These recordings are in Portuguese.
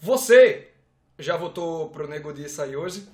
Você já votou pro Nego Di sair hoje?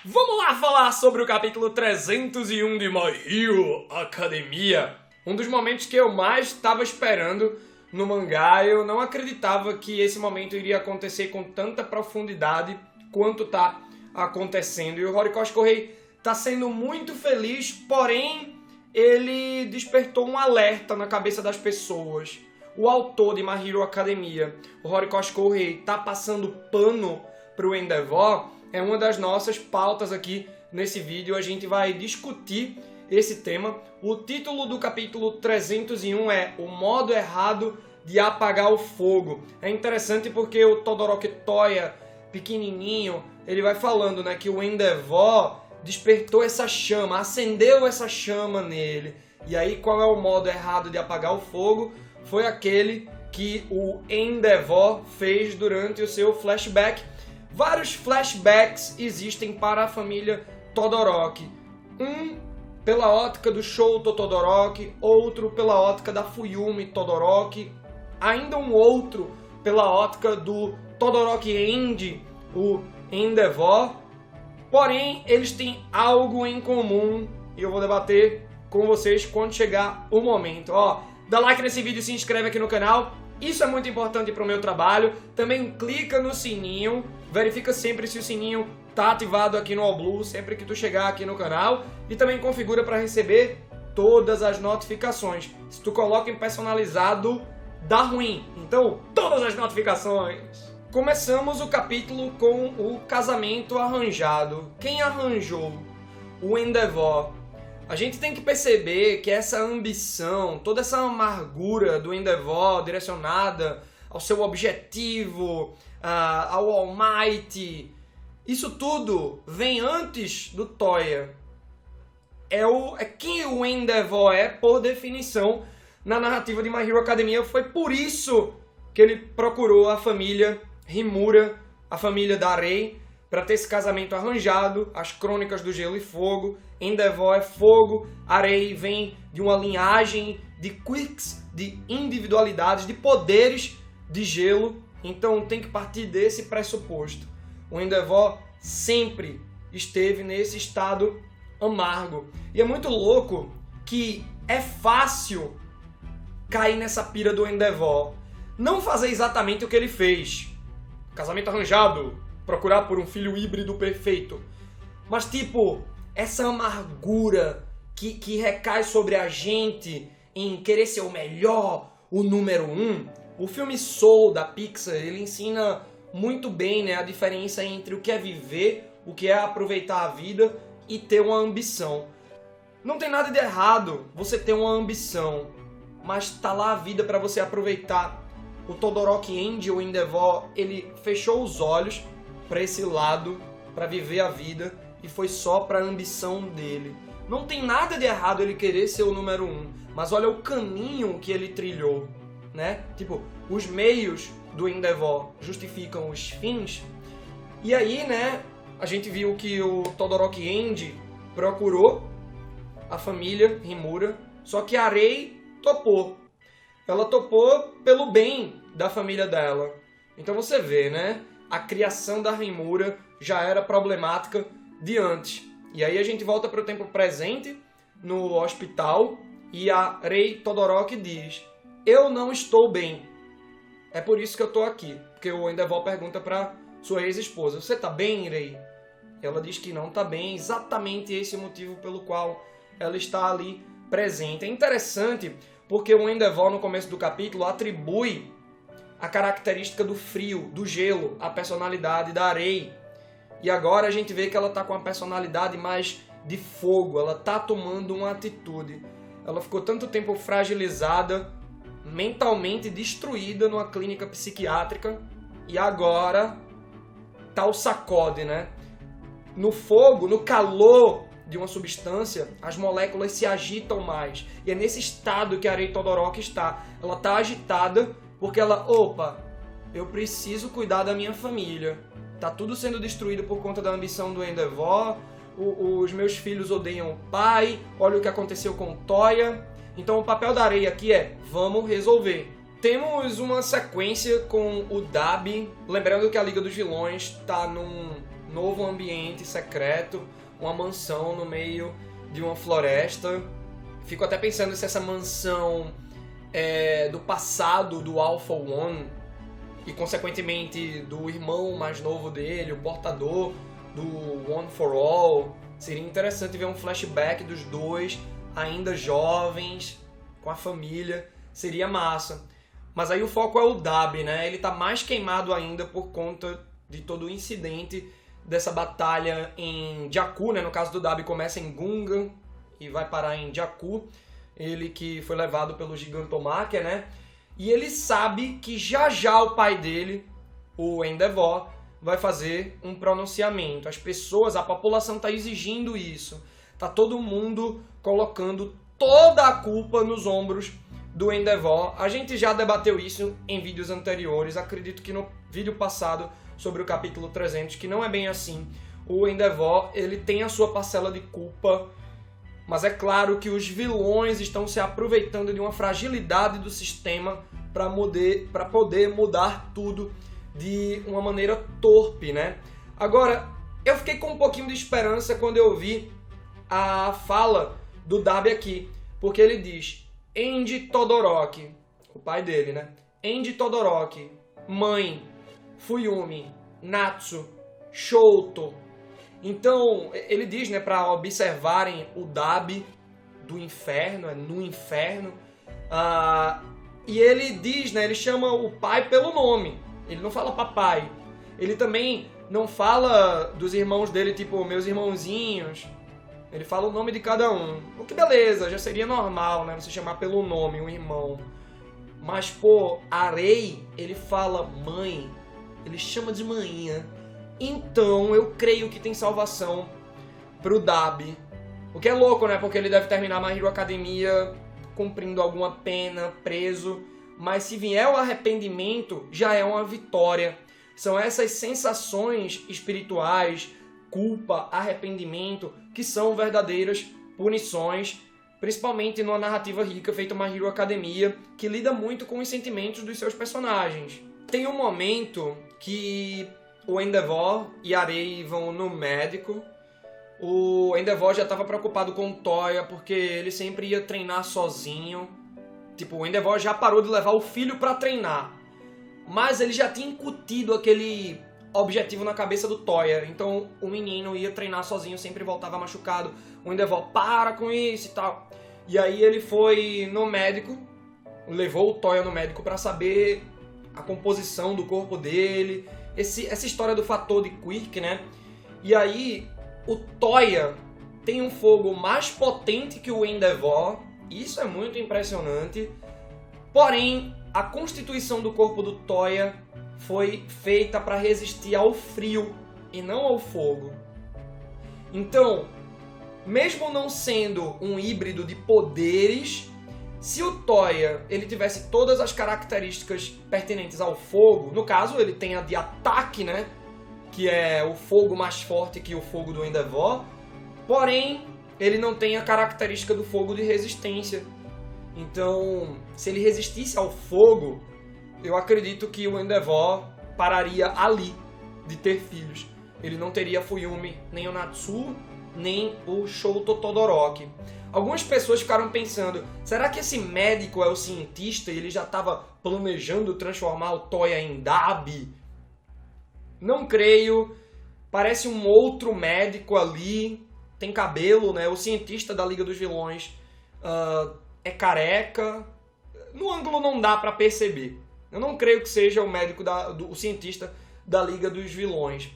Vamos lá falar sobre o capítulo 301 de My Hero Academia. Um dos momentos que eu mais estava esperando no mangá. Eu não acreditava que esse momento iria acontecer com tanta profundidade quanto tá acontecendo. E o Horikoshi Kohei tá sendo muito feliz, porém ele despertou um alerta na cabeça das pessoas. O autor de My Hero Academia, o Horikoshi Kohei, tá passando pano pro Endeavor. É uma das nossas pautas aqui nesse vídeo. A gente vai discutir esse tema. O título do capítulo 301 é O Modo Errado de Apagar o Fogo. É interessante porque o Todoroki Toya, pequenininho, ele vai falando, né, que o Endeavor despertou essa chama, acendeu essa chama nele. E aí qual é o modo errado de apagar o fogo? Foi aquele que o Endeavor fez durante o seu flashback. Vários flashbacks existem para a família Todoroki. Um pela ótica do Shouto Todoroki, outro pela ótica da Fuyumi Todoroki, ainda um outro pela ótica do Todoroki End, o Endeavor. Porém, eles têm algo em comum e eu vou debater com vocês quando chegar o momento. Dá like nesse vídeo e se inscreve aqui no canal. Isso é muito importante para o meu trabalho. Também clica no sininho, verifica sempre se o sininho tá ativado aqui no All Blue, sempre que tu chegar aqui no canal. E também configura para receber todas as notificações. Se tu coloca em personalizado, dá ruim. Então, todas as notificações. Começamos o capítulo com o casamento arranjado. Quem arranjou? O Endeavor. A gente tem que perceber que essa ambição, toda essa amargura do Endeavor direcionada ao seu objetivo, ao All Might, isso tudo vem antes do Toya. É quem o Endeavor é, por definição, na narrativa de My Hero Academia. Foi por isso que ele procurou a família Himura, a família da Rei, para ter esse casamento arranjado. As crônicas do Gelo e Fogo. Endeavor é fogo, a Rei vem de uma linhagem de quirks, de individualidades, de poderes de gelo. Então tem que partir desse pressuposto. O Endeavor sempre esteve nesse estado amargo. E é muito louco que é fácil cair nessa pira do Endeavor. Não fazer exatamente o que ele fez. Casamento arranjado, procurar por um filho híbrido perfeito. Mas tipo, essa amargura que recai sobre a gente em querer ser o melhor, o número um. O filme Soul da Pixar, ele ensina muito bem, né, a diferença entre o que é viver, o que é aproveitar a vida e ter uma ambição. Não tem nada de errado você ter uma ambição, mas tá lá a vida para você aproveitar. O Todoroki End, o Endeavor, ele fechou os olhos para esse lado, para viver a vida, e foi só para a ambição dele. Não tem nada de errado ele querer ser o número um, mas olha o caminho que ele trilhou, né? Tipo, os meios do Endeavor justificam os fins. E aí, né, a gente viu que o Todoroki End procurou a família Himura, só que a Rei topou. Ela topou pelo bem da família dela. Então você vê, né? A criação da Himura já era problemática de antes. E aí a gente volta para o tempo presente, no hospital, e a Rei Todoroki diz: eu não estou bem. É por isso que eu estou aqui. Porque o Endeavor pergunta para sua ex-esposa: você está bem, Rei? Ela diz que não está bem. Exatamente esse o motivo pelo qual ela está ali presente. É interessante porque o Endeavor, no começo do capítulo, atribui a característica do frio, do gelo, à personalidade da Rei. E agora a gente vê que ela está com uma personalidade mais de fogo, ela está tomando uma atitude. Ela ficou tanto tempo fragilizada, mentalmente destruída numa clínica psiquiátrica, e agora tá o sacode, né? No fogo, no calor de uma substância, as moléculas se agitam mais. E é nesse estado que a Rei Todoroki está. Ela está agitada porque ela, eu preciso cuidar da minha família. Tá tudo sendo destruído por conta da ambição do Endeavor. Os meus filhos odeiam o pai. Olha o que aconteceu com o Toya. Então o papel da Rei aqui é: vamos resolver. temos uma sequência com o Dabi, lembrando que a Liga dos Vilões está num novo ambiente secreto, uma mansão no meio de uma floresta. Fico até pensando se essa mansão é do passado do Alpha One e, consequentemente, do irmão mais novo dele, o portador do One for All. Seria interessante ver um flashback dos dois, ainda jovens, com a família. Seria massa. Mas aí o foco é o Dabi, né? Ele tá mais queimado ainda por conta de todo o incidente dessa batalha em Jakku, né? No caso do Dabi começa em Gungan e vai parar em Jakku. Ele que foi levado pelo Gigantomachia, né? E ele sabe que já já o pai dele, o Endeavor, vai fazer um pronunciamento. As pessoas, a população tá exigindo isso. Tá todo mundo colocando toda a culpa nos ombros do Endeavor. A gente já debateu isso em vídeos anteriores. Acredito que no vídeo passado sobre o capítulo 300, que não é bem assim. O Endeavor, ele tem a sua parcela de culpa, mas é claro que os vilões estão se aproveitando de uma fragilidade do sistema para poder mudar tudo de uma maneira torpe, né? Agora, eu fiquei com um pouquinho de esperança quando eu vi a fala do Dabi aqui, porque ele diz: Endi Todoroki, o pai dele, né? Endi Todoroki, mãe, Fuyumi, Natsu, Shouto. Então, ele diz, né, para observarem o Dabi do inferno, no inferno. E ele diz, né, ele chama o pai pelo nome. Ele não fala papai. Ele também não fala dos irmãos dele, tipo, meus irmãozinhos. Ele fala o nome de cada um. O que beleza, já seria normal, né, você chamar pelo nome um irmão. Mas, pô, Arei, ele fala mãe. Ele chama de manhã. Então, eu creio que tem salvação pro Dabi. O que é louco, né? Porque ele deve terminar My Hero Academia cumprindo alguma pena, preso. Mas se vier o arrependimento, já é uma vitória. São essas sensações espirituais, culpa, arrependimento, que são verdadeiras punições, principalmente numa narrativa rica feita My Hero Academia, que lida muito com os sentimentos dos seus personagens. Tem um momento que o Endeavor e Arei vão no médico. O Endeavor já estava preocupado com o Toya, porque ele sempre ia treinar sozinho. Tipo, o Endeavor já parou de levar o filho para treinar. Mas ele já tinha incutido aquele objetivo na cabeça do Toya. Então o menino ia treinar sozinho, sempre voltava machucado. O Endeavor, para com isso e tal. E aí ele foi no médico, levou o Toya no médico para saber a composição do corpo dele. Essa história do fator de Quirk, né? E aí, o Toya tem um fogo mais potente que o Endeavor. Isso é muito impressionante. Porém, a constituição do corpo do Toya foi feita para resistir ao frio e não ao fogo. Então, mesmo não sendo um híbrido de poderes, se o Toya ele tivesse todas as características pertinentes ao fogo, no caso ele tem a de ataque, né, que é o fogo mais forte que o fogo do Endeavor, porém ele não tem a característica do fogo de resistência. Então, se ele resistisse ao fogo, eu acredito que o Endeavor pararia ali de ter filhos. Ele não teria Fuyumi, nem o Natsu, nem o Shouto Todoroki. Algumas pessoas ficaram pensando, será que esse médico é o cientista e ele já estava planejando transformar o Toya em Dabi? Não creio. Parece um outro médico ali, tem cabelo, né? O cientista da Liga dos Vilões é careca. No ângulo não dá para perceber. Eu não creio que seja o médico, o cientista da Liga dos Vilões.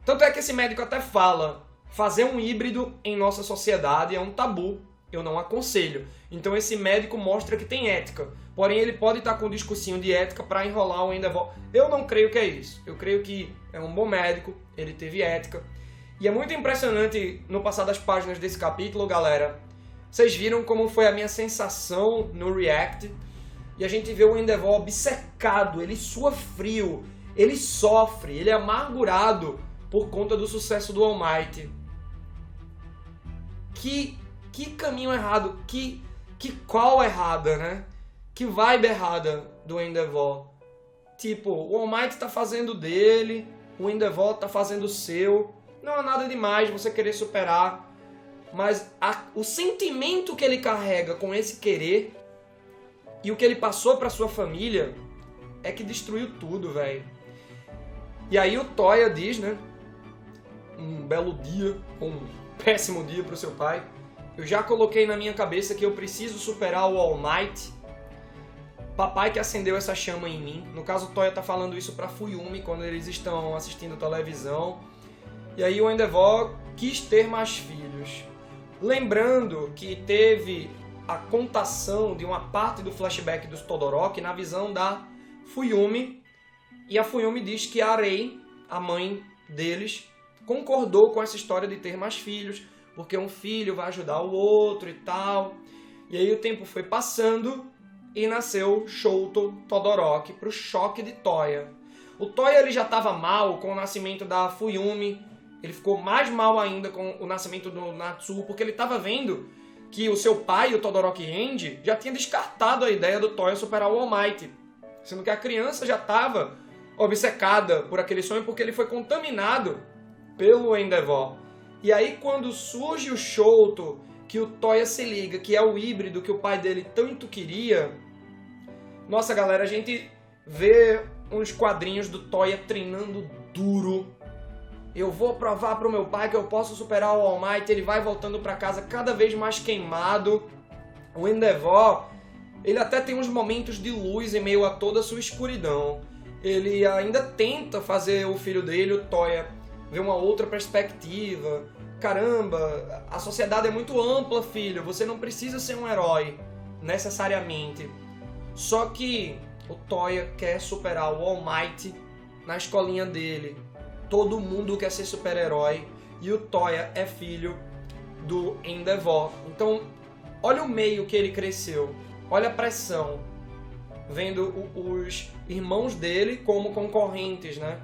Tanto é que esse médico até fala, fazer um híbrido em nossa sociedade é um tabu. Eu não aconselho. Então esse médico mostra que tem ética. Porém, ele pode estar com um discursinho de ética para enrolar o Endeavor. Eu não creio que é isso. Eu creio que é um bom médico, ele teve ética. E é muito impressionante no passar das páginas desse capítulo, galera. Vocês viram como foi a minha sensação no React. E a gente vê o Endeavor obcecado, ele sua frio, ele sofre, ele é amargurado por conta do sucesso do All Might. Que caminho errado, que call errada, né? Que vibe errada do Endeavor. Tipo, o All Might tá fazendo dele, o Endeavor tá fazendo o seu. Não é nada demais você querer superar. Mas o sentimento que ele carrega com esse querer e o que ele passou pra sua família é que destruiu tudo, velho. E aí o Toya diz, né? Um belo dia, um péssimo dia pro seu pai. Eu já coloquei na minha cabeça que eu preciso superar o All Might. Papai que acendeu essa chama em mim. No caso, o Toya tá falando isso pra Fuyumi quando eles estão assistindo televisão. E aí o Endeavor quis ter mais filhos. Lembrando que teve a contação de uma parte do flashback dos Todoroki na visão da Fuyumi. E a Fuyumi diz que a Arei, a mãe deles, concordou com essa história de ter mais filhos, porque um filho vai ajudar o outro e tal. E aí o tempo foi passando e nasceu Shoto Todoroki pro choque de Toya. O Toya ele já estava mal com o nascimento da Fuyumi, ele ficou mais mal ainda com o nascimento do Natsuo, porque ele estava vendo que o seu pai, o Todoroki End, já tinha descartado a ideia do Toya superar o All Might, sendo que a criança já estava obcecada por aquele sonho porque ele foi contaminado pelo Endeavor. E aí quando surge o Shoto, que o Toya se liga que é o híbrido que o pai dele tanto queria, nossa galera, a gente vê uns quadrinhos do Toya treinando duro. Eu vou provar pro meu pai que eu posso superar o All Might. Ele vai voltando pra casa cada vez mais queimado. O Endeavor, ele até tem uns momentos de luz em meio a toda a sua escuridão. Ele ainda tenta fazer o filho dele, o Toya, ver uma outra perspectiva. Caramba, a sociedade é muito ampla, filho. Você não precisa ser um herói, necessariamente. Só que o Toya quer superar o All Might na escolinha dele. Todo mundo quer ser super-herói. E o Toya é filho do Endeavor. Então, olha o meio que ele cresceu. Olha a pressão. Vendo os irmãos dele como concorrentes, né?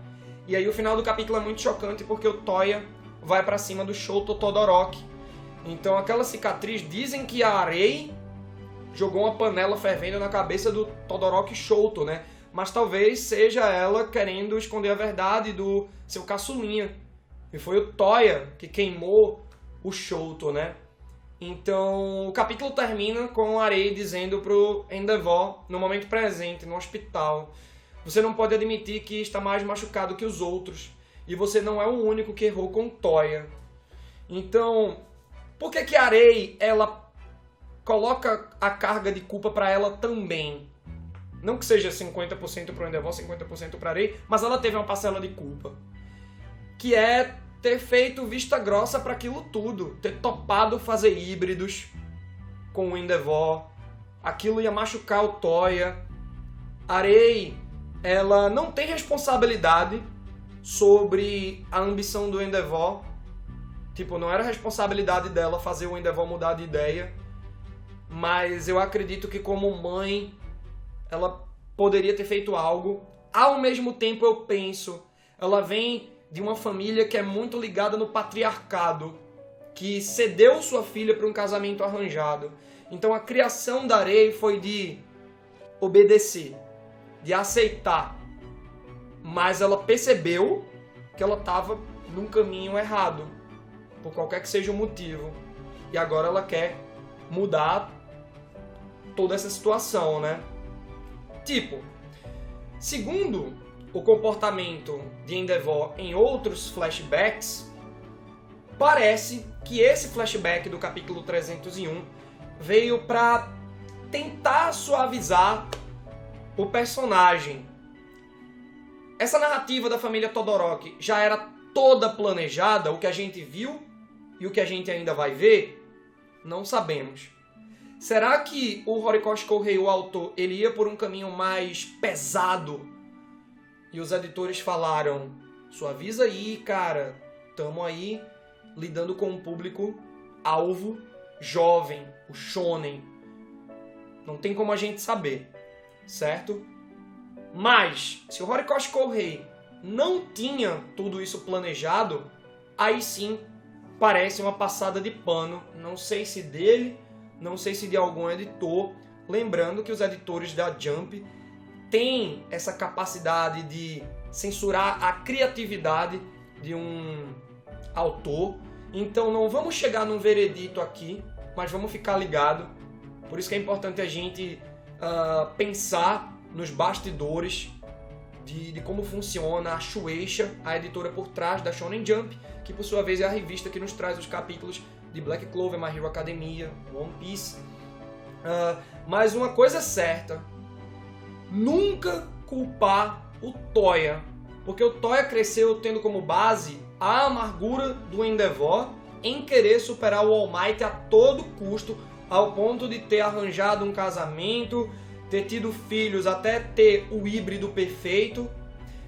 E aí o final do capítulo é muito chocante porque o Toya vai pra cima do Shoto Todoroki. Então aquela cicatriz, dizem que a Arei jogou uma panela fervendo na cabeça do Todoroki Shoto, né? Mas talvez seja ela querendo esconder a verdade do seu caçulinha. E foi o Toya que queimou o Shoto, né? Então o capítulo termina com a Arei dizendo pro Endeavor, no momento presente, no hospital: você não pode admitir que está mais machucado que os outros. E você não é o único que errou com Toya. Então, por que a Arei, ela coloca a carga de culpa para ela também? Não que seja 50% pro Endeavor, 50% pra Arei, mas ela teve uma parcela de culpa. Que é ter feito vista grossa para aquilo tudo. Ter topado fazer híbridos com o Endeavor. Aquilo ia machucar o Toya. A Arei, ela não tem responsabilidade sobre a ambição do Endeavor. Tipo, não era responsabilidade dela fazer o Endeavor mudar de ideia. Mas eu acredito que como mãe, ela poderia ter feito algo. Ao mesmo tempo eu penso, ela vem de uma família que é muito ligada no patriarcado, que cedeu sua filha para um casamento arranjado. Então a criação da Arei foi de obedecer, de aceitar. Mas ela percebeu que ela estava num caminho errado, por qualquer que seja o motivo. E agora ela quer mudar toda essa situação, né? Tipo, segundo o comportamento de Endeavor em outros flashbacks, parece que esse flashback do capítulo 301 veio para tentar suavizar o personagem. Essa narrativa da família Todoroki já era toda planejada, o que a gente viu e o que a gente ainda vai ver, não sabemos. Será que o Horikoshi Kourei, o autor, ele ia por um caminho mais pesado? E os editores falaram: suaviza aí, cara, tamo aí lidando com um público alvo jovem, o shonen. Não tem como a gente saber, certo? Mas, se o Horikoshi Kourei não tinha tudo isso planejado, aí sim parece uma passada de pano. Não sei se dele, não sei se de algum editor. Lembrando que os editores da Jump tem essa capacidade de censurar a criatividade de um autor. Então não vamos chegar num veredito aqui, mas vamos ficar ligado. Por isso que é importante a gente pensar nos bastidores de como funciona a Shueisha, a editora por trás da Shonen Jump, que por sua vez é a revista que nos traz os capítulos de Black Clover, My Hero Academia, One Piece. Mas uma coisa é certa, nunca culpar o Toya, porque o Toya cresceu tendo como base a amargura do Endeavor em querer superar o All Might a todo custo, ao ponto de ter arranjado um casamento, ter tido filhos, até ter o híbrido perfeito.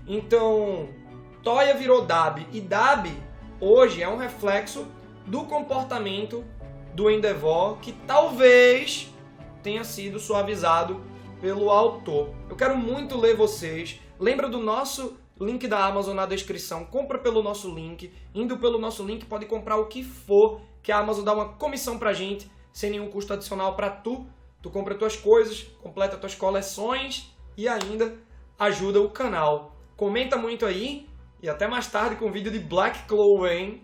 Então, Toya virou Dabi, e Dabi hoje é um reflexo do comportamento do Endeavor, que talvez tenha sido suavizado pelo autor. Eu quero muito ler vocês. Lembra do nosso link da Amazon na descrição. Compra pelo nosso link. Indo pelo nosso link, pode comprar o que for, que a Amazon dá uma comissão pra gente, sem nenhum custo adicional pra tu. Tu compra tuas coisas, completa tuas coleções e ainda ajuda o canal. Comenta muito aí e até mais tarde com o vídeo de Black Clover, hein?